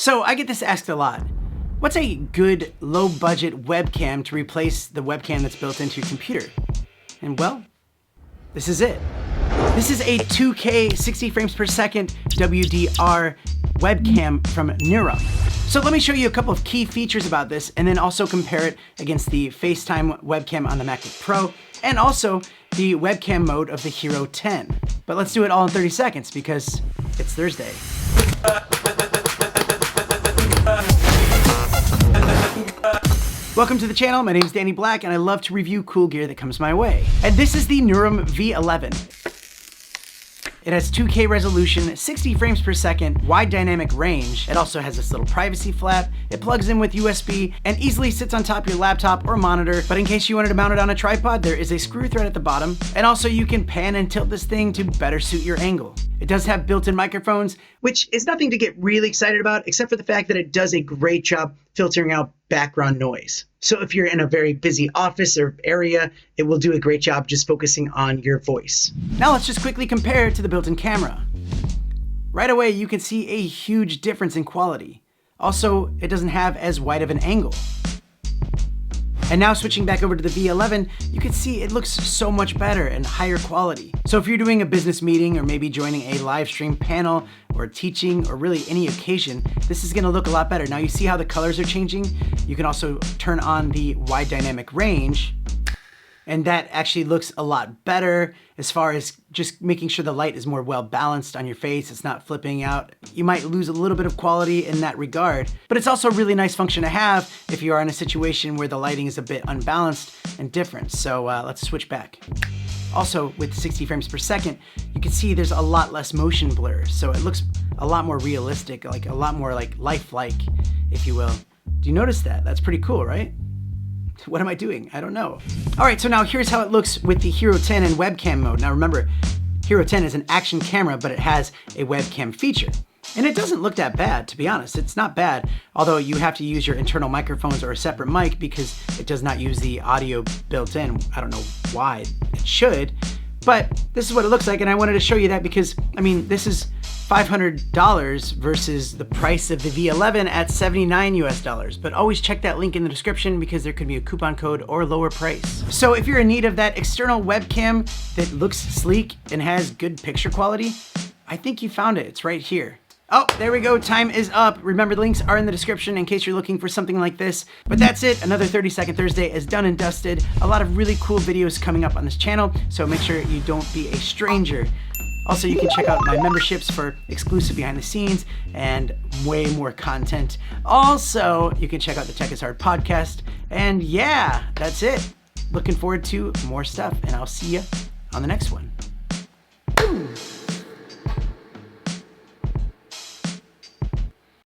So I get this asked a lot. What's a good low-budget webcam to replace the webcam that's built into your computer? And well, this is it. This is a 2K 60 frames per second WDR webcam from Nuroum. So let me show you a couple of key features about this and then also compare it against the FaceTime webcam on the MacBook Pro and also the webcam mode of the Hero 10. But let's do it all in 30 seconds because it's Thursday. Welcome to the channel, my name is Danny Black and I love to review cool gear that comes my way. And this is the Nuroum V11. It has 2K resolution, 60 frames per second, wide dynamic range. It also has this little privacy flap. It plugs in with USB and easily sits on top of your laptop or monitor. But in case you wanted to mount it on a tripod, there is a screw thread at the bottom. And also you can pan and tilt this thing to better suit your angle. It does have built-in microphones, which is nothing to get really excited about, except for the fact that it does a great job filtering out background noise. So if you're in a very busy office or area, it will do a great job just focusing on your voice. Now let's just quickly compare it to the built-in camera. Right away, you can see a huge difference in quality. Also, it doesn't have as wide of an angle. And now switching back over to the V11, you can see it looks so much better and higher quality. So if you're doing a business meeting or maybe joining a live stream panel or teaching or really any occasion, this is gonna look a lot better. Now you see how the colors are changing? You can also turn on the wide dynamic range and that actually looks a lot better as far as just making sure the light is more well balanced on your face. It's not flipping out. You might lose a little bit of quality in that regard, but it's also a really nice function to have if you are in a situation where the lighting is a bit unbalanced and different. So let's switch back. Also with 60 frames per second, you can see there's a lot less motion blur. So it looks a lot more realistic, like a lot more like lifelike, if you will. Do you notice that? That's pretty cool, right? What am I doing? I don't know. All right, so now here's how it looks with the Hero 10 in webcam mode. Now remember, Hero 10 is an action camera, but it has a webcam feature. And it doesn't look that bad, to be honest. It's not bad, although you have to use your internal microphones or a separate mic because it does not use the audio built in. I don't know why it should, but this is what it looks like. And I wanted to show you that because, I mean, this is $500 versus the price of the V11 at $79 US. But always check that link in the description because there could be a coupon code or lower price. So if you're in need of that external webcam that looks sleek and has good picture quality, I think you found it. It's right here. Oh, there we go. Time is up. Remember, the links are in the description in case you're looking for something like this. But that's it. Another 30-second Thursday is done and dusted. A lot of really cool videos coming up on this channel, so make sure you don't be a stranger. Also, you can check out my memberships for exclusive behind the scenes and way more content. Also, you can check out the Tech is Hard podcast. And yeah, that's it. Looking forward to more stuff, and I'll see you on the next one.